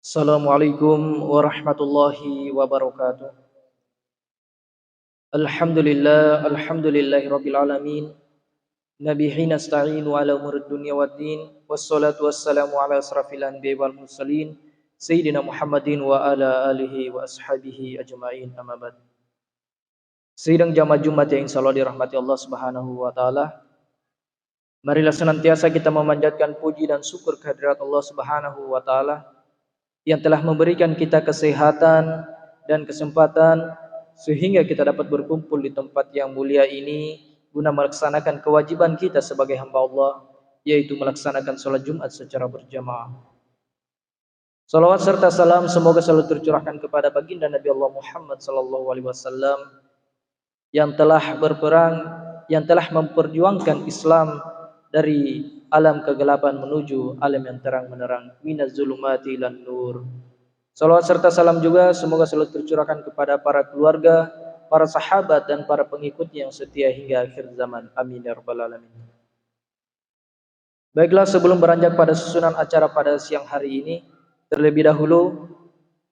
Assalamualaikum warahmatullahi wabarakatuh. Alhamdulillahi rabbil alamin. Nabihi nasta'inu ala umurid dunya waddin. Wassalatu wassalamu ala asrafil anbiya'i wal mursalin Sayyidina Muhammadin wa ala alihi wa ashabihi ajma'in, amma ba'd. Sidang jamaah Jumat yang insyaallah dirahmati Allah Subhanahu wa taala. Marilah senantiasa kita memanjatkan puji dan syukur kehadirat Allah Subhanahu wa taala yang telah memberikan kita kesehatan dan kesempatan sehingga kita dapat berkumpul di tempat yang mulia ini guna melaksanakan kewajiban kita sebagai hamba Allah, yaitu melaksanakan sholat Jumat secara berjamaah. Salawat serta salam semoga selalu tercurahkan kepada baginda Nabi Allah Muhammad sallallahu alaihi wasallam yang telah berperang, yang telah memperjuangkan Islam dari alam kegelapan menuju alam yang terang menerang, minaz zulumati ilan nur. Salawat serta salam juga semoga selalu tercurahkan kepada para keluarga, para sahabat dan para pengikutnya yang setia hingga akhir zaman. Amin ya rabbal alamin. Baiklah, sebelum beranjak pada susunan acara pada siang hari ini, terlebih dahulu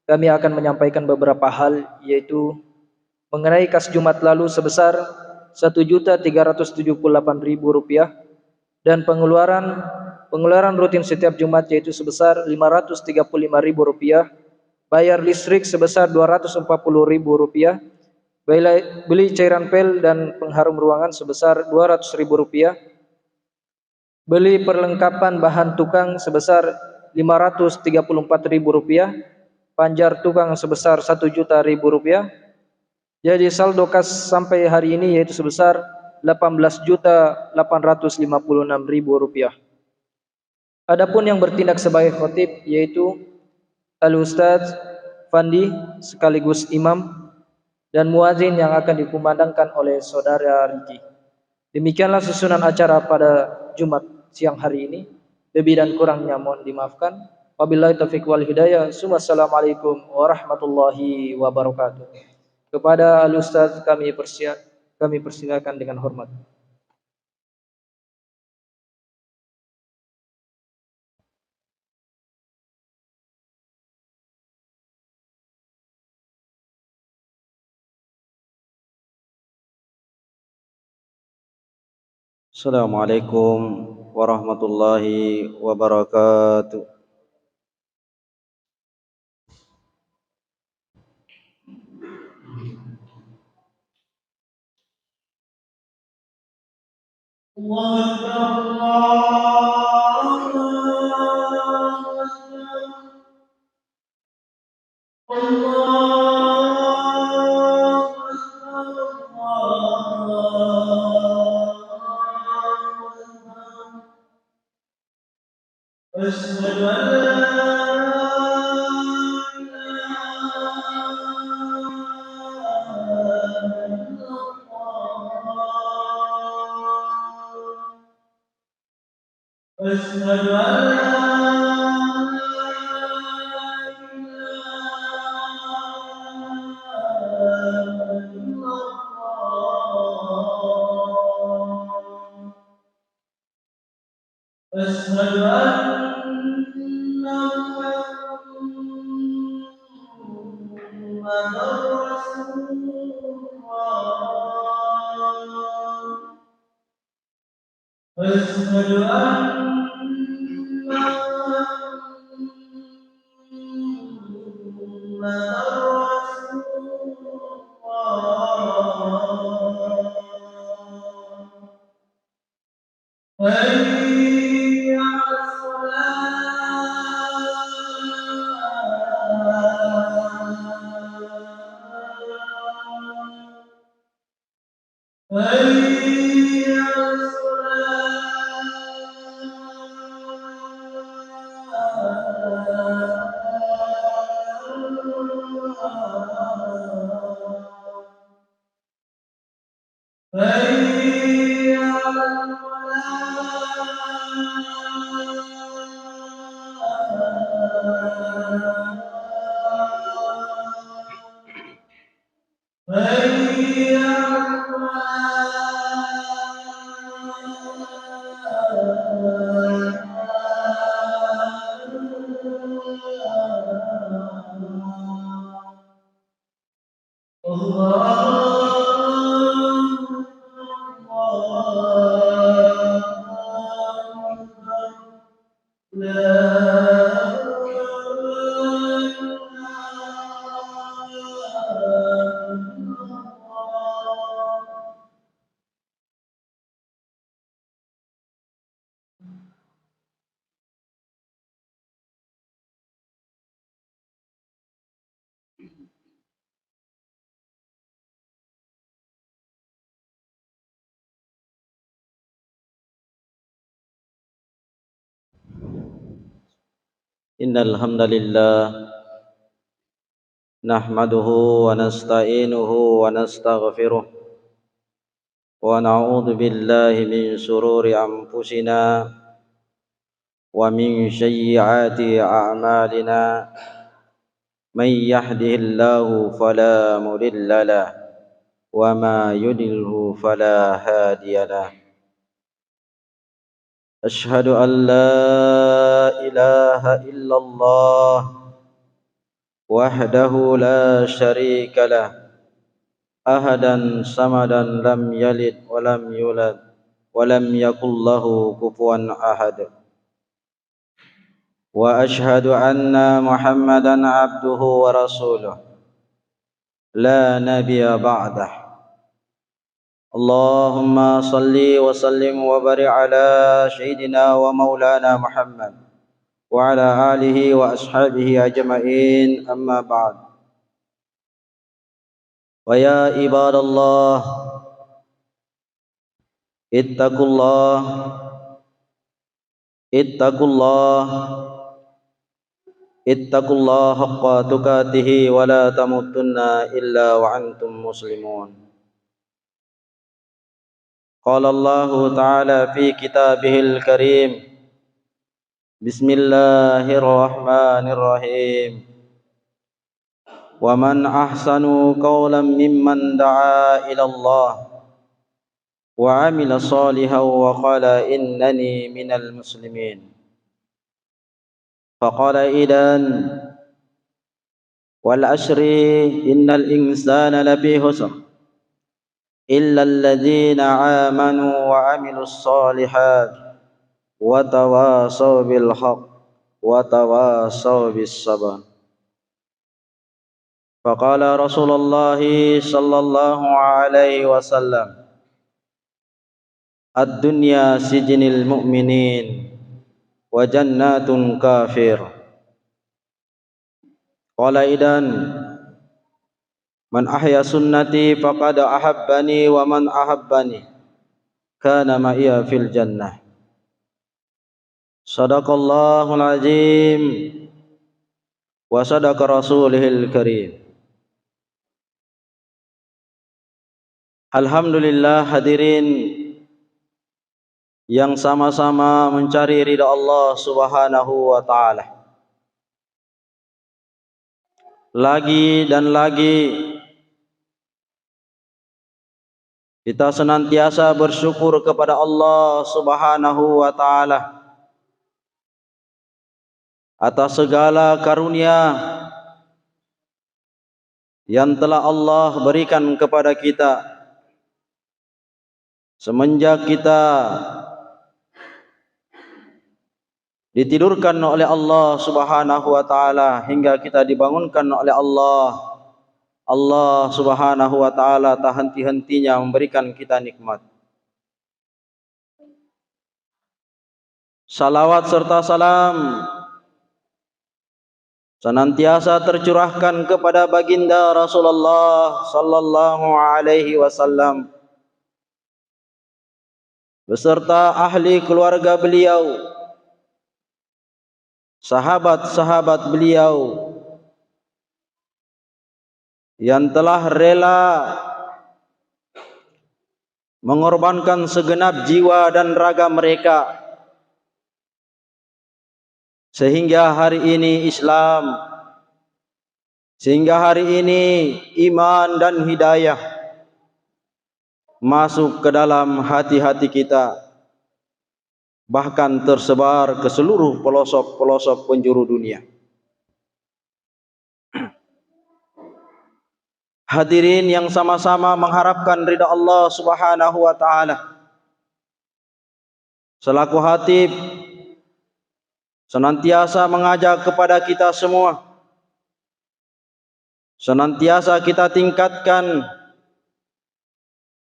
kami akan menyampaikan beberapa hal, yaitu mengenai kas Jumat lalu sebesar Rp1.378.000 dan pengeluaran rutin setiap Jumat yaitu sebesar Rp535.000, bayar listrik sebesar Rp240.000, beli cairan pel dan pengharum ruangan sebesar Rp200.000, beli perlengkapan bahan tukang sebesar Rp534.000, panjar tukang sebesar Rp1.000.000. Jadi saldo kas sampai hari ini yaitu sebesar Rp18.856.000. Adapun yang bertindak sebagai khotib yaitu Al-Ustadz Fandi sekaligus imam dan muazin yang akan dikumandangkan oleh saudara Riki. Demikianlah susunan acara pada Jumat siang hari ini. Lebih dan kurangnya mohon dimaafkan. Wabillahi taufiq wal hidayah. Assalamualaikum warahmatullahi wabarakatuh. Kepada Al-Ustadz kami persilakan dengan hormat. Assalamualaikum warahmatullahi wabarakatuh. Innal hamdalillah nahmaduhu wa nasta'inuhu wa nastaghfiruh wa na'udzu billahi min shururi anfusina wa min sayyiati a'malina man yahdihillahu fala mudilla lahu wa ma yudlilhu fala hadiya lahu. أشهد أن لا إله إلا الله وحده لا شريك له أحدا صمدا لم يلد ولم يولد ولم يكن له كفوا أحد وأشهد أن محمدا عبده ورسوله لا نبي بعده اللهم صل وسلم وبارك على سيدنا ومولانا محمد وعلى آله وأصحابه أجمعين أما بعد ويا عباد الله اتقوا الله اتقوا الله اتقوا الله حق تقاته ولا تموتن إلا وأنتم مسلمون. قال الله تعالى في كتابه الكريم بسم الله الرحمن الرحيم ومن أحسن قولا ممن دعا إلى الله وعمل صالحا وقال إنني من المسلمين. فقال إذن والعشر إن الإنسان لفي خسر إلا الذين آمنوا وعملوا الصالحات وتواصوا بالحق وتواصوا بالصبر. فقال رسول الله صلى الله عليه وسلم الدنيا سجن المؤمنين وجنات كافر. قال إذن من أحيا سنتي فقد أحبني ومن أحبني كان معي في الجنة. صدق الله العظيم وصدق رسوله الكريم. Alhamdulillah, hadirin yang sama-sama mencari ridha Allah Subhanahu wa taala. Lagi dan lagi kita senantiasa bersyukur kepada Allah Subhanahu wa taala atas segala karunia yang telah Allah berikan kepada kita semenjak kita ditidurkan oleh Allah Subhanahu wa taala hingga kita dibangunkan oleh Allah. Allah Subhanahu wa taala tak henti-hentinya memberikan kita nikmat. Salawat serta salam senantiasa tercurahkan kepada baginda Rasulullah sallallahu alaihi wasallam beserta ahli keluarga beliau, sahabat-sahabat beliau yang telah rela mengorbankan segenap jiwa dan raga mereka sehingga hari ini Islam, sehingga hari ini iman dan hidayah masuk ke dalam hati-hati kita, bahkan tersebar ke seluruh pelosok-pelosok penjuru dunia. Hadirin yang sama-sama mengharapkan ridha Allah Subhanahu wa taala. Selaku khatib senantiasa mengajak kepada kita semua, senantiasa kita tingkatkan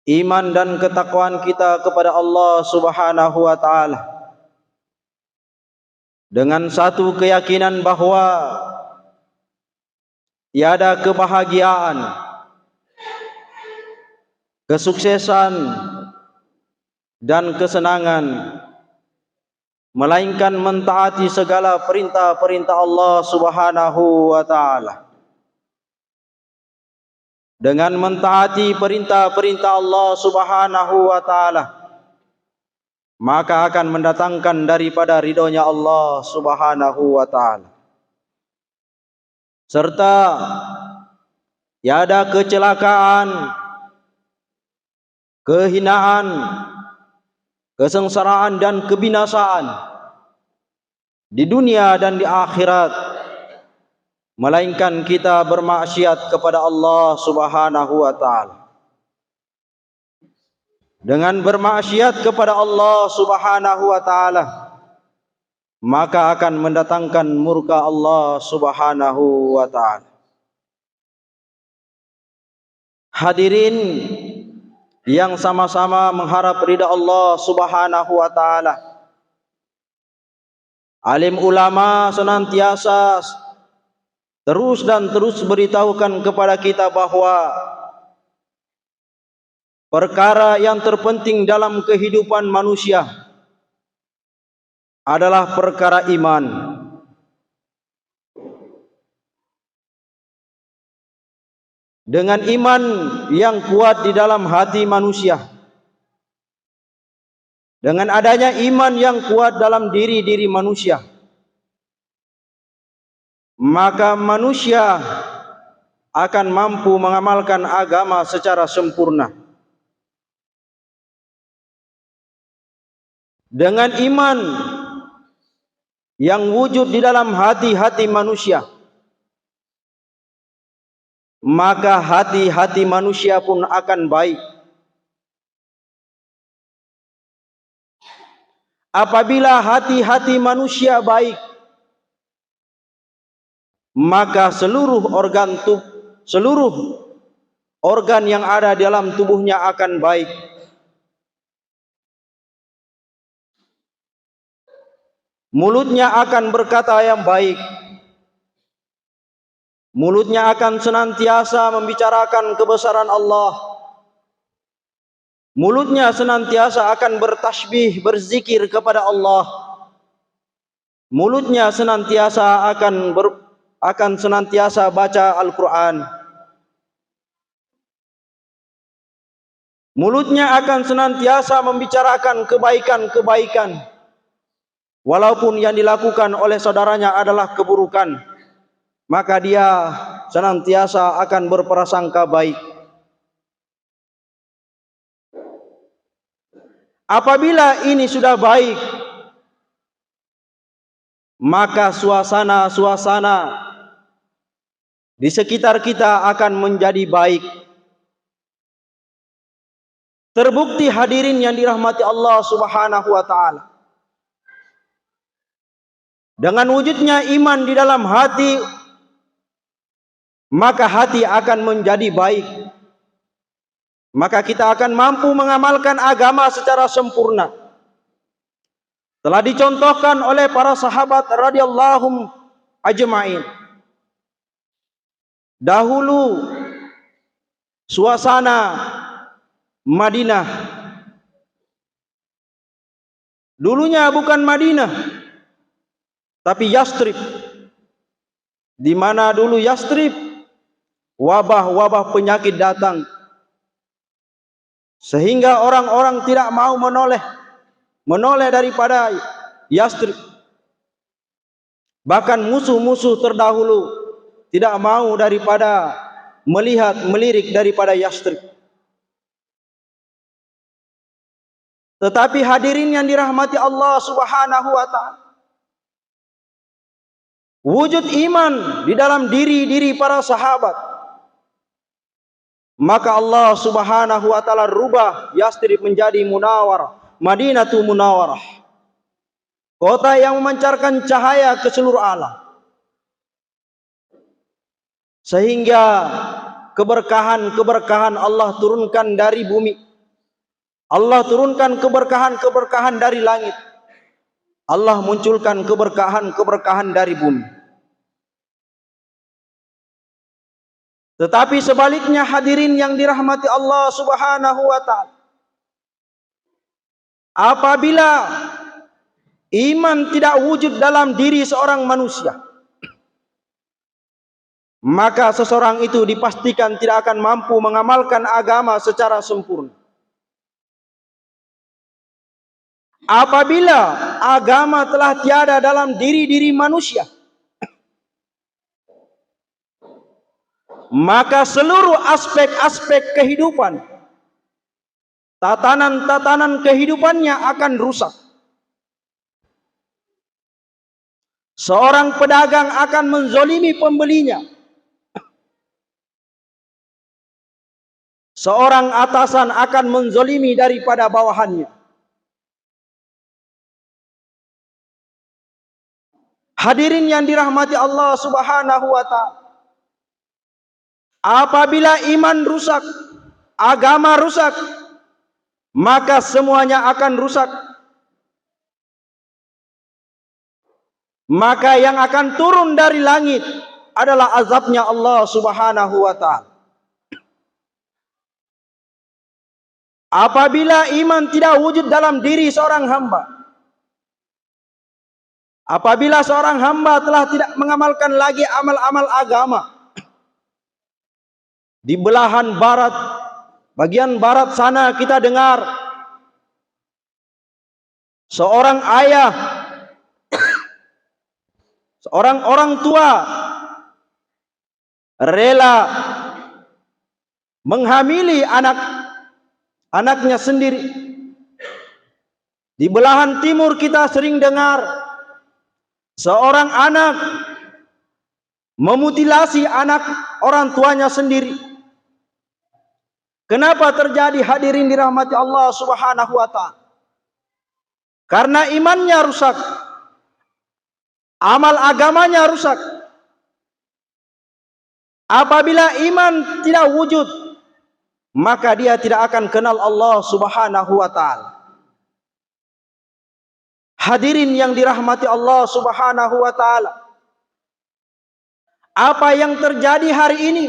iman dan ketakwaan kita kepada Allah Subhanahu wa taala. dengan satu keyakinan bahwa tiada kebahagiaan, kesuksesan dan kesenangan melainkan mentaati segala perintah-perintah Allah Subhanahu wa taala. Dengan mentaati perintah-perintah Allah Subhanahu wa taala, maka akan mendatangkan daripada ridhonya Allah Subhanahu wa taala. Serta tiada kecelakaan, kehinaan, kesengsaraan dan kebinasaan di dunia dan di akhirat, melainkan kita bermaksiat kepada Allah Subhanahu wa taala. Dengan bermaksiat kepada Allah Subhanahu wa taala, maka akan mendatangkan murka Allah Subhanahu wa taala. Hadirin yang sama-sama mengharap ridha Allah Subhanahu wa taala, alim ulama senantiasa terus beritahukan kepada kita bahwa perkara yang terpenting dalam kehidupan manusia adalah perkara iman. Dengan iman yang kuat di dalam hati manusia, dengan adanya iman yang kuat dalam diri manusia, maka manusia akan mampu mengamalkan agama secara sempurna. Dengan iman yang wujud di dalam hati-hati manusia, maka hati-hati manusia pun akan baik. Apabila hati-hati manusia baik, maka seluruh organ yang ada dalam tubuhnya akan baik. Mulutnya akan berkata yang baik. Mulutnya akan senantiasa membicarakan kebesaran Allah. Mulutnya senantiasa akan bertasbih, berzikir kepada Allah. Mulutnya senantiasa akan senantiasa baca Al-Quran. Mulutnya akan senantiasa membicarakan kebaikan-kebaikan, walaupun yang dilakukan oleh saudaranya adalah keburukan, maka dia senantiasa akan berprasangka baik. Apabila ini sudah baik, maka suasana di sekitar kita akan menjadi baik. Terbukti hadirin yang dirahmati Allah Subhanahu wa taala, dengan wujudnya iman di dalam hati, maka hati akan menjadi baik. Maka kita akan mampu mengamalkan agama secara sempurna. Telah dicontohkan oleh para sahabat radhiyallahu ajma'in. Dahulu suasana Madinah, dulunya bukan Madinah tapi Yastrib, di mana dulu Yastrib wabah penyakit datang, sehingga orang-orang tidak mau menoleh daripada Yastrib. Bahkan musuh-musuh terdahulu tidak mau daripada melirik daripada Yastrib. Tetapi hadirin yang dirahmati Allah Subhanahu wa taala, wujud iman di dalam diri para sahabat, maka Allah Subhanahu wa taala rubah Yastrib menjadi Munawwarah, Madinatul Munawwarah, kota yang memancarkan cahaya ke seluruh alam, sehingga keberkahan Allah turunkan dari bumi. Allah turunkan keberkahan dari langit. Allah munculkan keberkahan-keberkahan dari bumi. Tetapi sebaliknya hadirin yang dirahmati Allah Subhanahu wa taala, apabila iman tidak wujud dalam diri seorang manusia, maka seseorang itu dipastikan tidak akan mampu mengamalkan agama secara sempurna. Apabila agama telah tiada dalam diri-diri manusia, maka seluruh aspek-aspek kehidupan, tatanan-tatanan kehidupannya akan rusak. Seorang pedagang akan menzolimi pembelinya. Seorang atasan akan menzolimi daripada bawahannya. Hadirin yang dirahmati Allah Subhanahu wa taala, apabila iman rusak, agama rusak, maka semuanya akan rusak. Maka yang akan turun dari langit adalah azabnya Allah Subhanahu wa taala. Apabila iman tidak wujud dalam diri seorang hamba, apabila seorang hamba telah tidak mengamalkan lagi amal-amal agama, di belahan barat, bagian barat sana kita dengar seorang ayah, seorang orang tua rela menghamili anaknya sendiri. Di belahan timur kita sering dengar seorang anak memutilasi anak orang tuanya sendiri. Kenapa terjadi hadirin dirahmati Allah Subhanahu wa taala? Karena imannya rusak, amal agamanya rusak. Apabila iman tidak wujud, maka dia tidak akan kenal Allah Subhanahu wa taala. Hadirin yang dirahmati Allah Subhanahu wa taala, apa yang terjadi hari ini?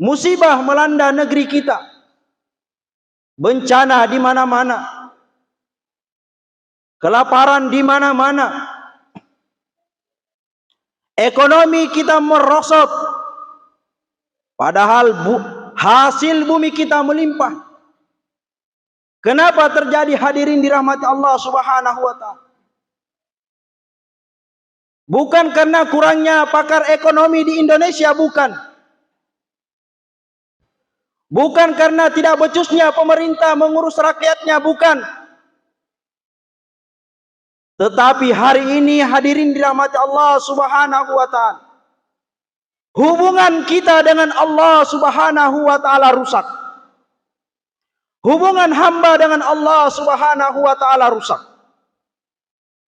Musibah melanda negeri kita. Bencana di mana-mana. Kelaparan di mana-mana. Ekonomi kita merosot. Padahal hasil bumi kita melimpah. Kenapa terjadi hadirin dirahmati Allah Subhanahu wa taala? Bukan karena kurangnya pakar ekonomi di Indonesia, bukan. Bukan karena tidak becusnya pemerintah mengurus rakyatnya, bukan. Tetapi hari ini hadirin dirahmati Allah Subhanahu wa taala, hubungan kita dengan Allah Subhanahu wa taala rusak. Hubungan hamba dengan Allah Subhanahu wa taala rusak.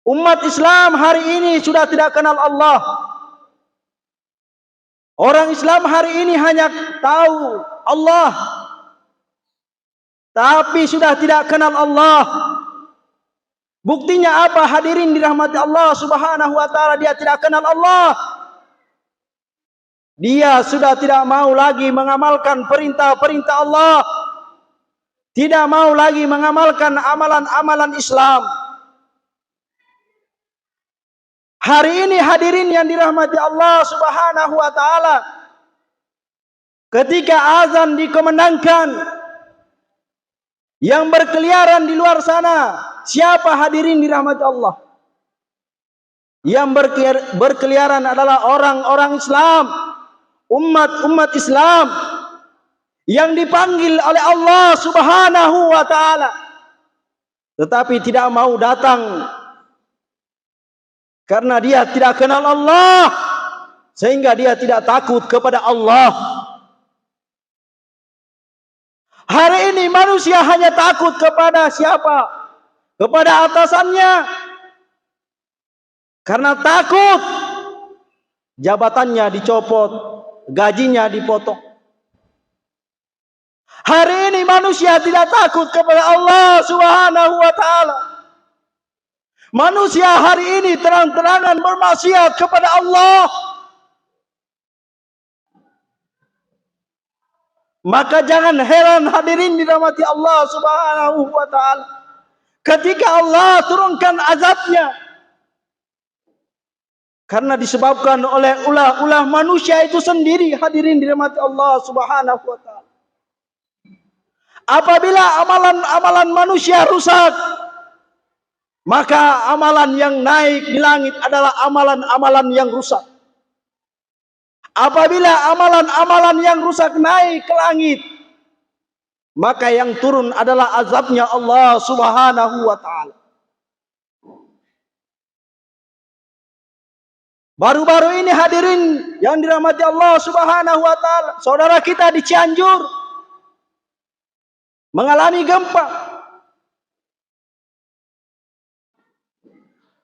Umat Islam hari ini sudah tidak kenal Allah. Orang Islam hari ini hanya tahu Allah, tapi sudah tidak kenal Allah. Buktinya apa hadirin dirahmati Allah Subhanahu wa taala? Dia tidak kenal Allah. Dia sudah tidak mau lagi mengamalkan perintah-perintah Allah. Tidak mau lagi mengamalkan amalan-amalan Islam. Hari ini hadirin yang dirahmati Allah Subhanahu wa taala, ketika azan dikumandangkan, yang berkeliaran di luar sana, siapa hadirin dirahmati Allah? Yang berkeliaran adalah orang-orang Islam, umat-umat Islam yang dipanggil oleh Allah Subhanahu wa taala, tetapi tidak mau datang karena dia tidak kenal Allah, sehingga dia tidak takut kepada Allah. Hari ini manusia hanya takut kepada siapa? Kepada atasannya. Karena takut jabatannya dicopot, gajinya dipotong. Hari ini manusia tidak takut kepada Allah Subhanahu wa taala. Manusia hari ini terang-terangan bermaksiat kepada Allah. Maka jangan heran hadirin dirahmati Allah Subhanahu wa taala, ketika Allah turunkan azabnya, karena disebabkan oleh ulah-ulah manusia itu sendiri. Hadirin dirahmati Allah Subhanahu wa taala, apabila amalan-amalan manusia rusak, maka amalan yang naik di langit adalah amalan-amalan yang rusak. Apabila amalan-amalan yang rusak naik ke langit, maka yang turun adalah azabnya Allah Subhanahu wa taala. Baru-baru ini hadirin yang dirahmati Allah Subhanahu wa taala, saudara kita di Cianjur mengalami gempa.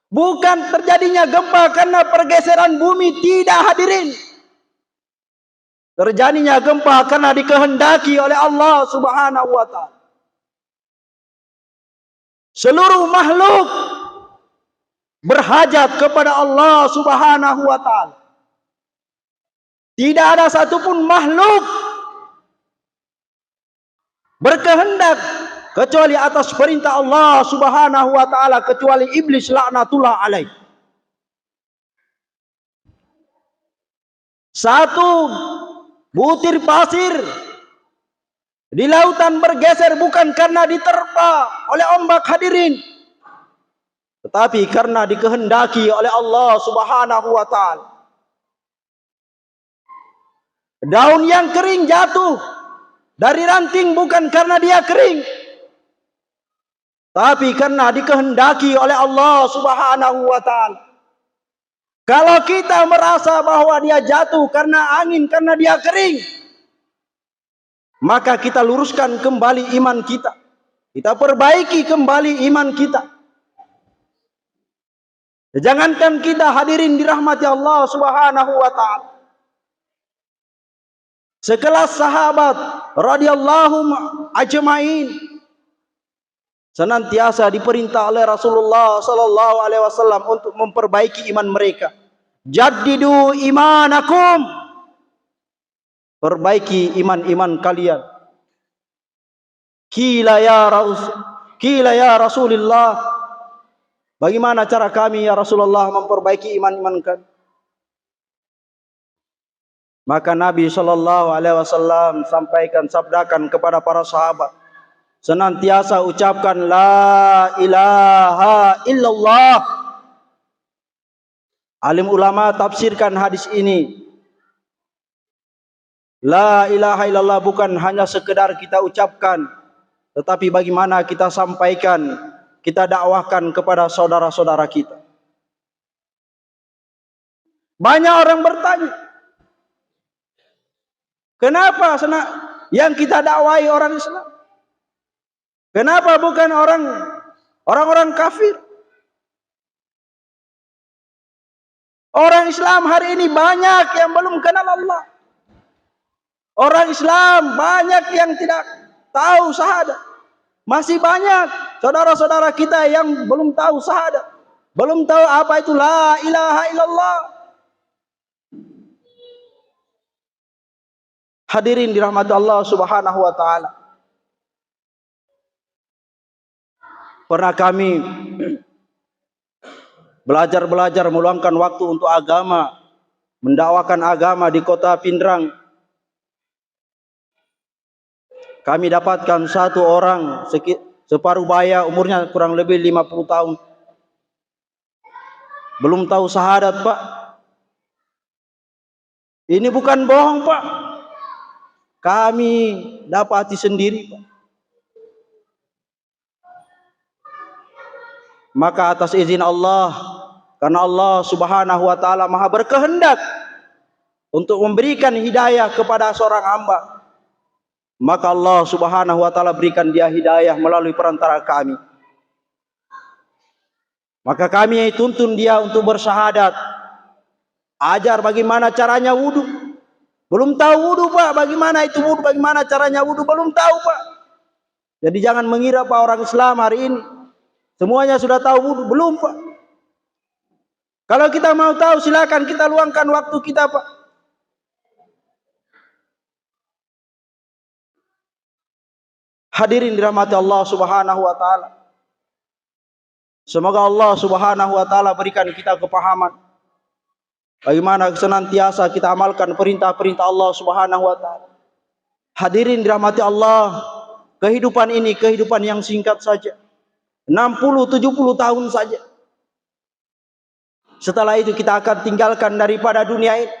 Bukan terjadinya gempa karena pergeseran bumi, tidak hadirin. Terjadinya gempa karena dikehendaki oleh Allah Subhanahu wa taala. Seluruh makhluk berhajat kepada Allah Subhanahu wa taala. Tidak ada satupun makhluk berkehendak kecuali atas perintah Allah Subhanahu wa taala, kecuali iblis laknatullah alaih. Satu butir pasir di lautan bergeser bukan karena diterpa oleh ombak hadirin, tetapi karena dikehendaki oleh Allah Subhanahu wa taala. Daun yang kering jatuh dari ranting bukan karena dia kering, tapi karena dikehendaki oleh Allah Subhanahu wa taala. Kalau kita merasa bahwa dia jatuh karena angin, karena dia kering, maka kita luruskan kembali iman kita. Kita perbaiki kembali iman kita. Jangankan kita hadirin dirahmati Allah Subhanahu wa taala, sekelas sahabat radhiyallahu ajmain senantiasa diperintah oleh Rasulullah sallallahu alaihi wasallam untuk memperbaiki iman mereka. Jaddidu imanakum, perbaiki iman-iman kalian. Qila ya Rasulullah, bagaimana cara kami ya Rasulullah memperbaiki iman-iman kami? Maka Nabi sallallahu alaihi wasallam sampaikan, sabdakan kepada para sahabat, senantiasa ucapkan la ilaha illallah. Alim ulama tafsirkan hadis ini, la ilaha illallah bukan hanya sekedar kita ucapkan, tetapi bagaimana kita sampaikan, kita dakwahkan kepada saudara-saudara kita. Banyak orang bertanya, kenapa yang kita dakwai orang Islam? Kenapa bukan orang-orang kafir? Orang Islam hari ini banyak yang belum kenal Allah. Orang Islam banyak yang tidak tahu syahadat. Masih banyak saudara-saudara kita yang belum tahu syahadat, belum tahu apa itu la ilaha illallah. Hadirin dirahmati Allah Subhanahu wa taala, pernah kami belajar meluangkan waktu untuk agama, mendakwakan agama di kota Pindrang. Kami dapatkan satu orang separuh baya, umurnya kurang lebih 50 tahun. Belum tahu syahadat, Pak. Ini bukan bohong, Pak. Kami dapati sendiri, Pak. Maka atas izin Allah, karena Allah Subhanahu wa taala Maha berkehendak untuk memberikan hidayah kepada seorang hamba, maka Allah Subhanahu wa taala berikan dia hidayah melalui perantara kami. Maka kami tuntun dia untuk bersyahadat. Ajar bagaimana caranya wudu. Belum tahu wudu, Pak. Bagaimana itu wudu? Bagaimana caranya wudu? Belum tahu, Pak. Jadi jangan mengira Pak orang Islam hari ini Semuanya sudah tahu wudu? Belum, Pak. Kalau kita mau tahu, silakan kita luangkan waktu kita, Pak. Hadirin dirahmati Allah Subhanahu wa taala. Semoga Allah Subhanahu wa taala berikan kita kepahaman bagaimana senantiasa kita amalkan perintah-perintah Allah Subhanahu wa taala. Hadirin dirahmati Allah, kehidupan ini kehidupan yang singkat saja. 60-70 tahun saja. Setelah itu kita akan tinggalkan daripada dunia ini.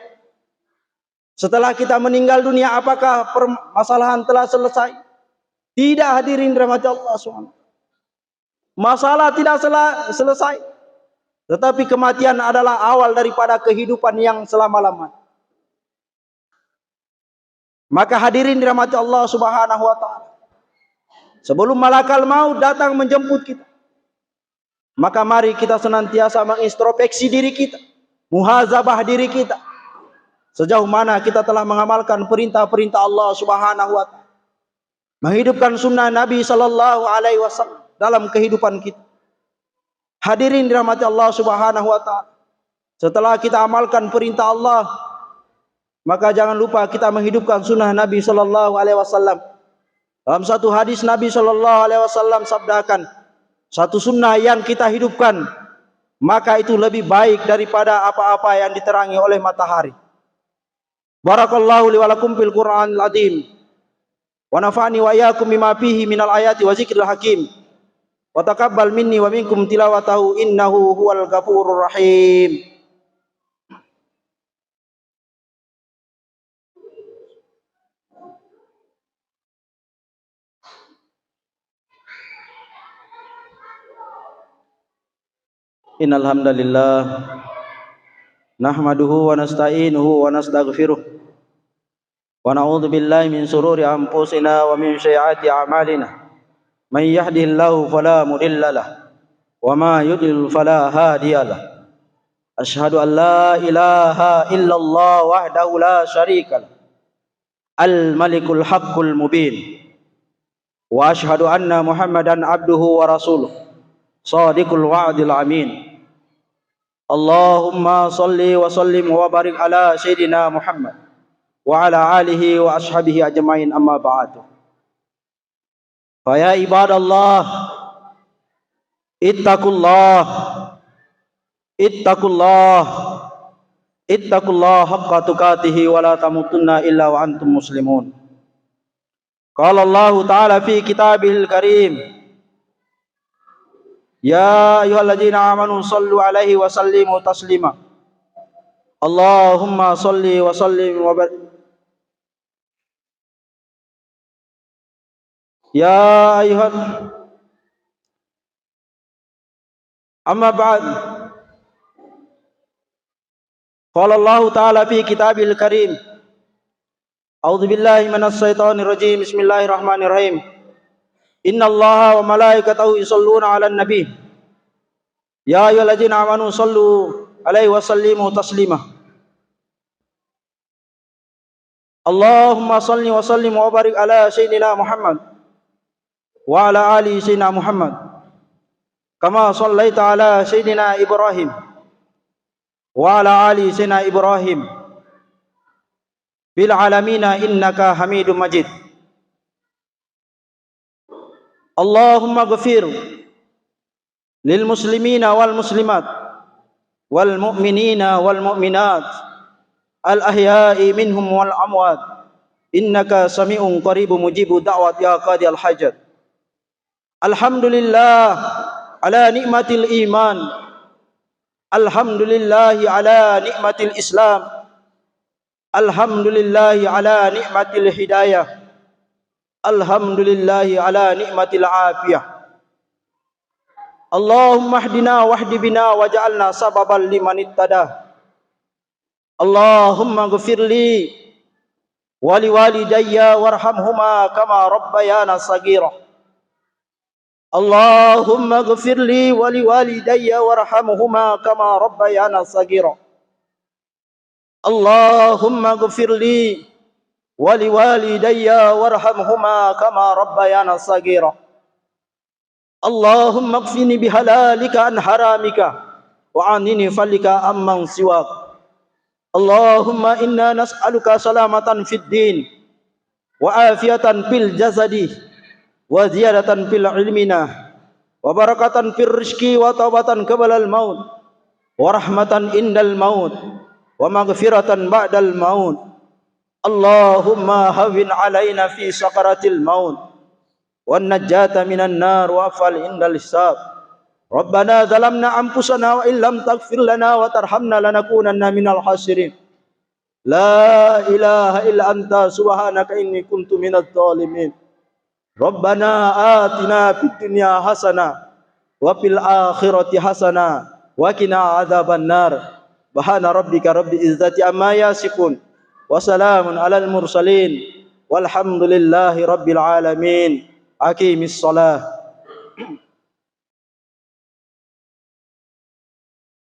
Setelah kita meninggal dunia, apakah permasalahan telah selesai? Tidak, hadirin dirahmati Allah SWT. Masalah tidak selesai. Tetapi kematian adalah awal daripada kehidupan yang selama-lamanya. Maka hadirin dirahmati Allah Subhanahu wa taala, sebelum malakal maut datang menjemput kita, maka mari kita senantiasa mengintrospeksi diri kita, muhazabah diri kita, sejauh mana kita telah mengamalkan perintah-perintah Allah Subhanahu wa taala, menghidupkan sunnah Nabi sallallahu alaihi wasallam dalam kehidupan kita. Hadirin dirahmati Allah Subhanahu wa taala, setelah kita amalkan perintah Allah, maka jangan lupa kita menghidupkan sunnah Nabi sallallahu alaihi wasallam. Dalam satu hadis Nabi sallallahu alaihi wasallam sabdakan, satu sunnah yang kita hidupkan, maka itu lebih baik daripada apa-apa yang diterangi oleh matahari. Barakallahu li wa lakum fil Qur'anil azim. Wa nafa'ani wa iyyakum bima fihi minal ayati wa zikril hakim. Wa taqabbal minni wa minkum tilawatahu innahu huwal ghafurur rahim. Innal hamdalillah nahmaduhu wa nasta'inuhu wa nastaghfiruh wa na'udzu billahi min shururi anfusina wa min sayyiati a'malina. Man yahdihillahu fala mudilla lahu wa ma yudlil fala hadiya lahu. Asyhadu an la ilaha illallah wahdahu la syarika lahu al-malikul haqqul mubin wa asyhadu anna Muhammadan abduhu wa rasuluh shadiqul wa'dil amin. Allahumma salli wa sallim wa barik ala sayyidina Muhammad wa ala alihi wa ashabihi ajmain, amma ba'du. Fa ya ibadallah, ittaqullah haqqa tuqatih wa la tamutunna illa wa antum muslimun. Qala Allah ta'ala fi kitabihil karim, ya ayyuhalladzina amanu sallu alaihi wa sallimu taslima. Allahumma salli wa sallim wa barik. Ya ayyuhal amma ba'd. Qala Allah ta'ala fi kitabil karim, a'udzu billahi minas syaitonir rajim. Bismillahirrahmanirrahim. Innallaha wa malaikatahu yusholluna 'alan nabi. Ya ayyuhalladzina amanu sallu alaihi wa sallimu taslima. Allahumma salli wa sallim wa barik ala sayyidina Muhammad wa ala ali sayyidina Muhammad kama sallaita ala sayyidina Ibrahim wa ala ali sayyidina Ibrahim bil alamina innaka Hamidum Majid. Allahumma ghfir lil muslimina wal muslimat wal mu'minina wal mu'minat al ahya'i minhum wal amwat innaka sami'un qaribun mujibu da'wat ya qadiyal hajat. Alhamdulillah ala nikmatil iman, alhamdulillah ala nikmatil Islam, alhamdulillah ala nikmatil hidayah, alhamdulillah ala nikmatil afiyah. Allahumma hdina wahdi bina waj'alna sababan liman ittada. Allahumma ghfirli wa liwalidayya warhamhuma kama rabbayana saghira. Allahumma ghfirli wa liwalidayya warhamhuma kama rabbayana saghira. Allahumma ghfirli wa liwalidayya warhamhuma kama rabbayana saghira. Allahumma kfini bihalalika an haramika wa anini falika amman siwak. Allahumma inna nas'aluka salamatan fid din wa afiatan fil jasadi wa ziyadatan fil ilmina wa barakatan fil rizqi wa taubatan qablal maut wa rahmatan indal maut wa maghfiratan ba'dal maut. Allahumma hawwin alaina fi sakaratil maut wan najata minan nar wa afal indal hisab. Rabbana zalamna anfusana wa illam taghfir lana wa tarhamna lanakunanna minal khasirin. La ilaha illa anta subhanaka inni kuntu minadh dhalimin. Rabbana atina fid dunya hasanah wa fil akhirati hasanah wa qina adzaban nar. Subhana rabbika rabbil izzati amma yasifun wa salamun alal mursalin walhamdulillahi rabbil alamin. Aqimis shalah.